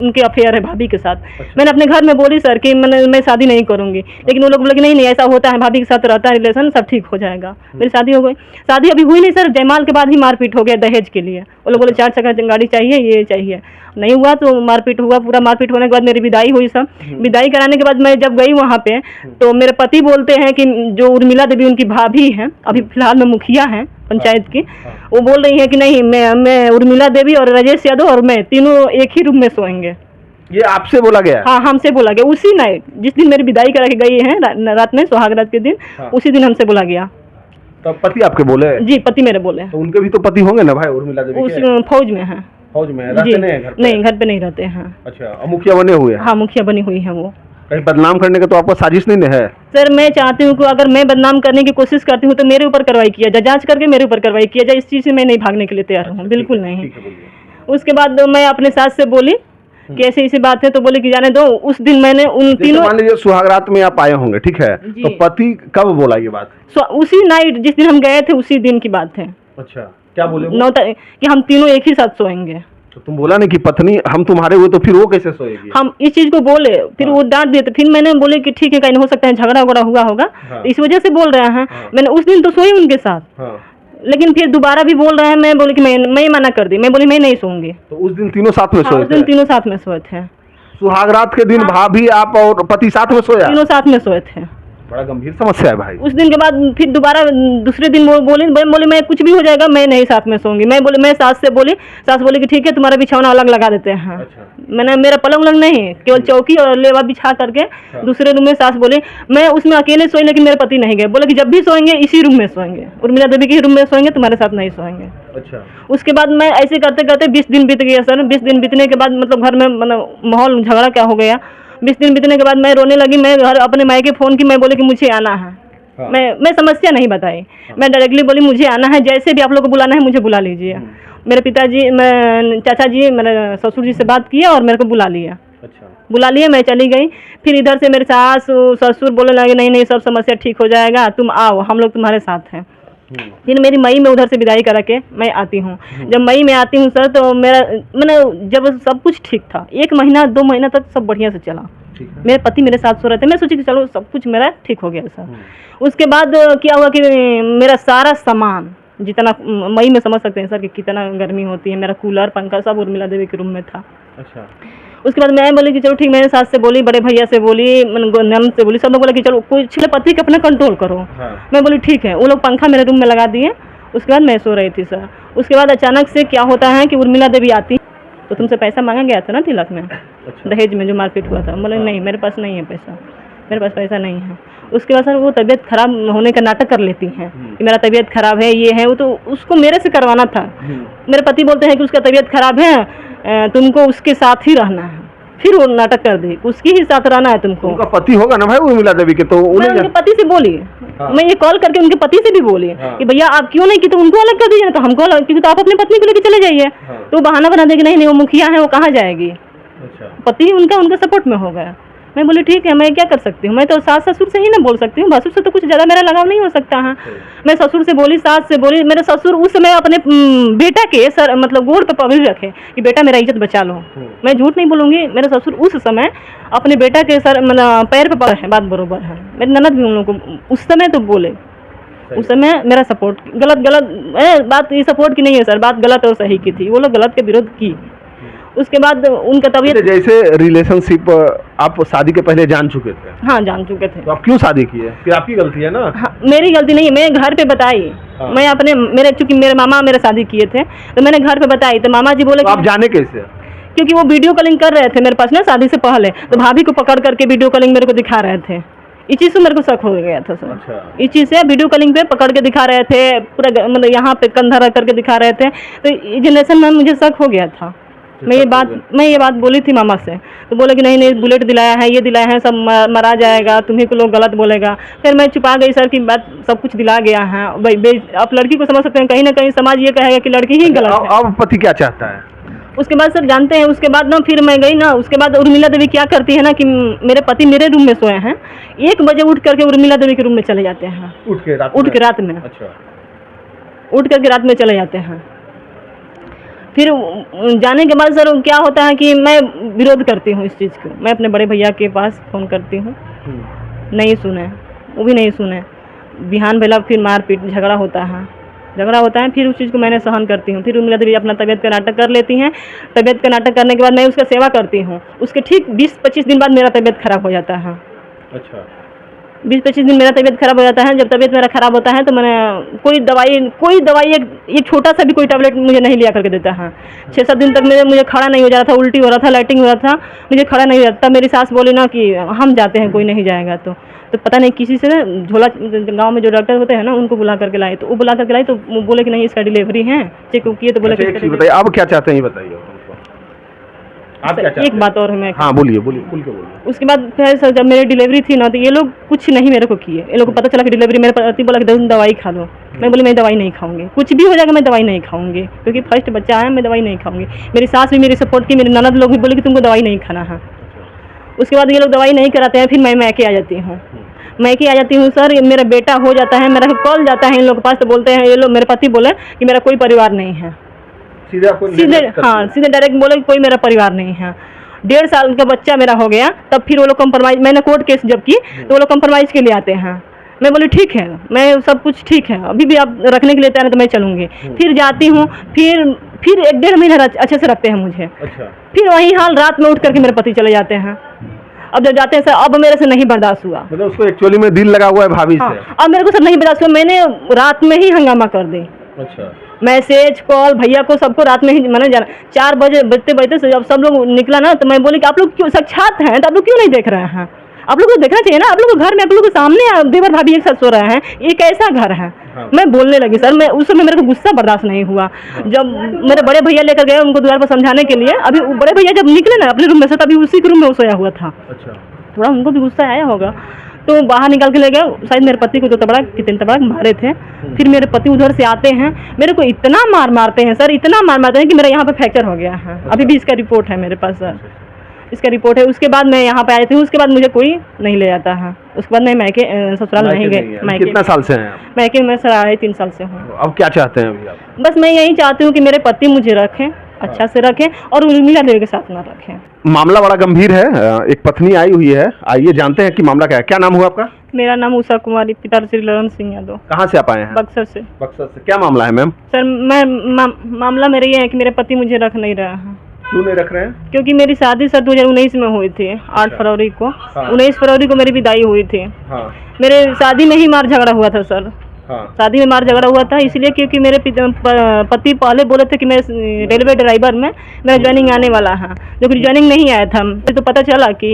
उनके अफेयर है भाभी के साथ। मैंने अपने घर में बोली सर कि मैं शादी नहीं करूंगी, लेकिन वो लोग बोले कि नहीं नहीं ऐसा होता है, भाभी के साथ रहता है रिलेशन, सब ठीक हो जाएगा। मेरी शादी हो गई। शादी अभी हुई नहीं सर, जयमाल के बाद ही मारपीट हो गया दहेज के लिए। वो लोग बोले 4 चक्का गाड़ी चाहिए, ये चाहिए, नहीं हुआ तो मारपीट हुआ। पूरा मारपीट होने के बाद मेरी विदाई हुई। सब विदाई कराने के बाद मैं जब गई वहाँ पे, तो मेरे पति बोलते हैं कि जो उर्मिला देवी उनकी भाभी हैं, अभी फिलहाल में मुखिया हैं पंचायत की, वो बोल रही है कि नहीं मैं उर्मिला देवी और राजेश यादव और मैं तीनों एक ही रूम में सोएंगे। ये आपसे बोला गया? हाँ, हमसे बोला गया उसी नाइट, जिस दिन मेरी विदाई करा के गई है रात में, सुहाग रात के दिन। उसी दिन हमसे बोला गया। तो पति आपके बोले? जी, पति मेरे बोले। तो उनके भी तो पति होंगे ना भाई उर्मिला देवी के? फौज में है। फौज में रहते नहीं घर पे? नहीं, घर पे नहीं रहते हैं। अच्छा, मुखिया बने हुए हैं? हाँ, मुखिया बनी हुई है। वो कहीं बदनाम करने का तो आपको साजिश नहीं है? सर मैं चाहती हूँ कि अगर मैं बदनाम करने की कोशिश करती हूँ तो मेरे ऊपर कार्रवाई किया जाए, जांच करके मेरे ऊपर कार्रवाई किया जाए। इस चीज़ से मैं नहीं भागने के लिए तैयार हूँ, बिल्कुल नहीं। उसके बाद मैं अपने सास से बोली कि ऐसी ऐसी बात है, तो बोले कि जाने दो। उस दिन मैंने उन तीनों, मान लीजिए सुहागरात में आप आए होंगे, ठीक है, तो पति कब बोला ये बात? उसी नाइट जिस दिन हम गए थे, उसी दिन की बात है। अच्छा, क्या बोले? 9 तारीख कि हम तीनों एक ही साथ सोएंगे। तो तुम बोला नहीं कि पत्नी हम तुम्हारे हुए, तो फिर वो कैसे सोएगी? हम इस चीज को बोले, फिर वो डांट दिए। तो फिर मैंने बोले कि ठीक है, कहीं हो सकता है झगड़ा वगड़ा हुआ होगा, इस वजह से बोल रहे हैं। मैंने उस दिन तो सोई उनके साथ, लेकिन फिर दोबारा भी बोल रहे हैं। मैं बोली कि मैं मना कर दी, मैं बोली मैं नहीं सोऊंगी। तो उस दिन तीनों साथ में सोए? उस दिन तीनों साथ में सोए थे। सुहागरात के दिन भाभी आप और पति साथ में सोया? तीनों साथ में सोए थे। बड़ा गंभीर समस्या है भाई। उस दिन के बाद फिर दोबारा दूसरे दिन वो बोली मैं कुछ भी हो जाएगा, मैं नहीं साथ में सोऊंगी। मैं सास से बोली, सास बोली कि ठीक है, तुम्हारा बिछौना अलग लगा देते हैं। अच्छा। मैंने मेरा पलंग उलंग नहीं, केवल चौकी और लेवा बिछा करके दूसरे रूम में सास बोली। मैं उसमें अकेले सोई, लेकिन मेरे पति नहीं गए। बोले कि जब भी सोएंगे इसी रूम में सोएंगे, उर्मिला देवी के रूम में सोएंगे, तुम्हारे साथ नहीं सोएंगे। अच्छा। उसके बाद मैं ऐसे करते करते 20 दिन बीत गया सर। 20 दिन बीतने के बाद मतलब घर में माहौल झगड़ा क्या हो गया। 20 दिन बीतने के बाद मैं रोने लगी। मैं घर अपने मायके फोन की, मैं बोली कि मुझे आना है। मैं समस्या नहीं बताई, मैं डायरेक्टली बोली मुझे आना है, जैसे भी आप लोग को बुलाना है मुझे बुला लीजिए। मेरे पिताजी, मैं चाचा जी, मेरे ससुर जी से बात किया और मेरे को बुला लिया। अच्छा। बुला लिया, मैं चली गई। फिर इधर से मेरे सास ससुर बोलने लगे नहीं नहीं सब समस्या ठीक हो जाएगा, तुम आओ, हम लोग तुम्हारे साथ हैं। फिर मेरी मई में उधर से विदाई करा के मैं आती हूँ। जब मई में आती हूँ सर, तो मैंने जब सब कुछ ठीक था, 1 महीना 2 महीना तक सब बढ़िया से चला। मेरे पति मेरे साथ सो रहे थे, मैं सोची कि चलो सब कुछ मेरा ठीक हो गया सर। उसके बाद क्या हुआ कि मेरा सारा सामान जितना, मई में समझ सकते हैं सर कि कितना गर्मी होती है, मेरा कूलर पंखा सब उर्मिला देवी के रूम में था। अच्छा। उसके बाद मैं बोली कि चलो ठीक, मेरे सास से बोली, बड़े भैया से बोली, नंद से बोली, सब लोग बोला कि चलो कुछ पति का अपना कंट्रोल करो। मैं बोली ठीक है। वो लोग पंखा मेरे रूम में लगा दिए। उसके बाद मैं सो रही थी सर। उसके बाद अचानक से क्या होता है कि उर्मिला देवी आती, तो तुमसे पैसा मांगा गया था ना तिलक में, दहेज में जो मारपीट हुआ था। बोले नहीं मेरे पास नहीं है पैसा, मेरे पास पैसा नहीं है। उसके बाद सर वो तबीयत खराब होने का नाटक कर लेती हैं कि मेरा तबीयत खराब है, ये है वो, तो उसको मेरे से करवाना था। मेरे पति बोलते हैं कि उसका तबीयत खराब है, तुमको उसके साथ ही रहना है। फिर वो नाटक कर दी, उसके ही साथ रहना है तुमको। उनका पति होगा ना भाई उर्मिला देवी के, तो मैं उनके पति से बोली। मैं ये कॉल करके उनके पति से भी बोली कि भैया आप क्यों नहीं की, तो उनको अलग कर दीजिए, तो हमको अलग, क्योंकि तो आप अपनी पत्नी को लेकर चले जाइए। तो बहाना बना देगी नहीं नहीं वो मुखिया है, वो कहाँ जाएगी। पति उनका सपोर्ट में हो गया। मैं बोली ठीक है, मैं क्या कर सकती हूँ, मैं तो सास ससुर से ही ना बोल सकती हूँ, भसुर से तो कुछ ज़्यादा मेरा लगाव नहीं हो सकता है। मैं ससुर से बोली, सास से बोली। मेरे ससुर उस समय अपने बेटा के सर मतलब गोड़ पे पकड़ रखे कि बेटा मेरा इज्जत बचा लो। मैं झूठ नहीं बोलूँगी, मेरे ससुर उस समय अपने बेटा के सर मतलब पैर पे पड़े हैं, बात बरोबर है। मेरी ननद भी उन लोगों को उस समय तो बोले, उस समय मेरा सपोर्ट गलत बात ये सपोर्ट की नहीं है सर, बात गलत और सही की थी, वो लोग गलत के विरोध की। उसके बाद उनका तबीयत, जैसे रिलेशनशिप आप शादी के पहले जान चुके थे? हाँ जान चुके थे। तो आप क्यों शादी की है? फिर आपकी गलती है ना? हाँ, मेरी गलती नहीं है, मैं घर पे बताई। मैं अपने चूंकि मेरे मामा मेरे शादी किए थे, तो मैंने घर पे बताई, तो मामा जी बोले तो आप जाने कैसे? क्योंकि वो वीडियो कॉलिंग कर रहे थे मेरे पास ना शादी से पहले, तो भाभी को पकड़ करके वीडियो कॉलिंग मेरे को दिखा रहे थे। इस चीज़ से मेरे को शक हो गया था सर। अच्छा। इस चीज़ से वीडियो कॉलिंग पे पकड़ के दिखा रहे थे, पूरा मतलब यहाँ पे कंधा रख करके दिखा रहे थे, तो जनरेशन में मुझे शक हो गया था। मैं ये बात बोली थी मामा से, तो बोले कि नहीं नहीं बुलेट दिलाया है, ये दिलाया है, सब मरा जाएगा, तुम्ही को लोग गलत बोलेगा। फिर मैं छुपा गई सर कि बात सब कुछ दिला गया है। आप लड़की को समझ सकते हैं, कहीं ना कहीं समाज ये कहेगा कि लड़की ही गलत है। अब पति क्या चाहता है? उसके बाद सर जानते हैं, उसके बाद ना फिर मैं गई ना, उसके बाद उर्मिला देवी क्या करती है ना कि मेरे पति मेरे रूम में सोए हैं, 1 बजे उठ करके उर्मिला देवी के रूम में चले जाते हैं। उठ के रात में? अच्छा। उठ करके रात में चले जाते हैं। फिर जाने के बाद सर क्या होता है कि मैं विरोध करती हूँ इस चीज़ को। मैं अपने बड़े भैया के पास फ़ोन करती हूँ, नहीं सुने, वो भी नहीं सुने। बिहान बेला फिर मारपीट झगड़ा होता है, फिर उस चीज़ को मैंने सहन करती हूँ। फिर उनके भी अपना तबीयत का नाटक कर लेती हैं। तबीयत का नाटक करने के बाद मैं उसका सेवा करती हूँ। उसके ठीक 20-25 दिन बाद मेरा तबीयत खराब हो जाता है। अच्छा, 20-25 दिन मेरा तबीयत खराब हो जाता है। जब तबीयत मेरा खराब होता है तो मैंने कोई दवाई एक छोटा सा भी कोई टैबलेट मुझे नहीं लिया करके देता है। 6-7 दिन तक मुझे खड़ा नहीं हो जा रहा था, उल्टी हो रहा था, लाइटिंग हो रहा था, मुझे खड़ा नहीं हो रहा था। मेरी सास बोली ना कि हम जाते हैं, कोई नहीं जाएगा। तो पता नहीं किसी से ना झोला गांव में जो डॉक्टर होते हैं ना उनको बुला करके लाई, तो वो बुला करके लाई तो वो बोले कि नहीं इसका डिलीवरी है, चेक किए तो बोले कि एक चीज बताइए, अब क्या चाहते हैं ये बताइए हमको। आप क्या चाहते एक बात और है मैं, हाँ बोलिए बोलिए, खुल के बोलिए। उसके बाद फिर सर जब मेरी डिलीवरी थी ना तो ये लोग कुछ नहीं मेरे को किए। ये लोग को पता चला कि डिलीवरी, मेरे पति बोला कि दवाई खा लो। मैं बोली मैं दवाई नहीं खाऊंगी, कुछ भी हो जाएगा मैं दवाई नहीं खाऊंगी, क्योंकि फर्स्ट बच्चा है, मैं दवाई नहीं खाऊंगी। मेरी सास भी मेरी सपोर्ट की, मेरी ननद लोग भी बोले कि तुमको दवाई नहीं खाना है। उसके बाद ये लोग दवाई नहीं कराते हैं, फिर मैं मैके आ जाती हूँ। मैके आ जाती हूँ सर, मेरा बेटा हो जाता है, मेरा कॉल जाता है इन लोग के पास, तो बोलते हैं ये लोग, मेरे पति बोले कि मेरा कोई परिवार नहीं है। सीधे आपको सीधे डायरेक्ट बोले कि कोई मेरा परिवार नहीं है। 1.5 साल का बच्चा मेरा हो गया, तब फिर वो लोग कंप्रोमाइज, मैंने कोर्ट केस जब की तो वो लोग कंप्रोमाइज के लिए आते हैं। मैं बोली ठीक है, मैं सब कुछ ठीक है, अभी भी आप रखने के लिए तैयार है तो मैं चलूँगी। फिर जाती हूँ, फिर 1.5 महीना अच्छे से रखते हैं मुझे। अच्छा, फिर वही हाल, रात में उठ करके मेरे पति चले जाते हैं। अब जब जाते हैं सर, अब मेरे से नहीं बर्दाश्त हुआ। मतलब उसको एक्चुअली में दिल लगा हुआ है भाभी से। अब मेरे को सर नहीं बर्दाश्त हुआ, मैंने रात में ही हंगामा कर दी। अच्छा, मैसेज कॉल भैया को सबको रात में ही मैंने जाना। 4 बजे बजते जब सब लोग निकला ना तो मैं बोली कि आप लोग क्यों साक्षात हैं, तो आप लोग क्यों नहीं देख रहे हैं? आप लोग को देखना चाहिए ना, आप लोग को घर में आप लोग के सामने देवर भाभी एक साथ सो रहे हैं, ये कैसा घर है? हाँ। मैं बोलने लगी सर, मैं उस समय मेरे को गुस्सा बर्दाश्त नहीं हुआ। जब मेरे बड़े भैया लेकर गए उनको द्वार पर समझाने के लिए, अभी बड़े भैया जब निकले ना अपने रूम में से, तभी उसी के रूम में वो सोया हुआ था। अच्छा, थोड़ा उनको भी गुस्सा आया होगा, तो बाहर निकाल के ले गए। शायद मेरे पति को तो कितने तबड़ा मारे थे। फिर मेरे पति उधर से आते हैं, मेरे को इतना मारते हैं सर, इतना मारते हैं कि मेरा यहाँ पे फ्रैक्चर हो गया है। अभी भी इसका रिपोर्ट है मेरे पास सर, इसका रिपोर्ट है। उसके बाद मैं यहाँ पे आई थी, उसके बाद मुझे कोई नहीं ले जाता है। उसके बाद मैं मैके ससुराल नहीं गई। कितना साल से हैं आप? मैके में सर 3.5 साल से हूँ। अब क्या चाहते हैं अभी आप? बस मैं यही चाहती हूँ कि मेरे पति मुझे रखें, अच्छा से रखें, और उर्मिला देवी के साथ ना रखें। मामला बड़ा गंभीर है, एक पत्नी आई हुई है, आइए जानते हैं कि मामला क्या है। क्या नाम हुआ आपका? मेरा नाम उषा कुमारी, पिता श्री ललन सिंह यादव। कहाँ से आप आए हैं? बक्सर से। बक्सर से। क्या मामला है मैम? सर मामला मेरा ये है कि मेरे पति मुझे रख नहीं रहा है। क्यों नहीं रख रहे हैं? क्योंकि मेरी शादी सर 2019 में हुई थी, 8 फरवरी को। हाँ। 19 फरवरी को मेरी विदाई हुई थी। हाँ। मेरे शादी में ही मार झगड़ा हुआ था सर। हाँ। शादी में मार झगड़ा हुआ था इसलिए क्योंकि मेरे पति पहले बोले थे कि मैं रेलवे ड्राइवर में मेरा ज्वाइनिंग आने वाला है, जो कि ज्वाइनिंग नहीं आया था। तो पता चला कि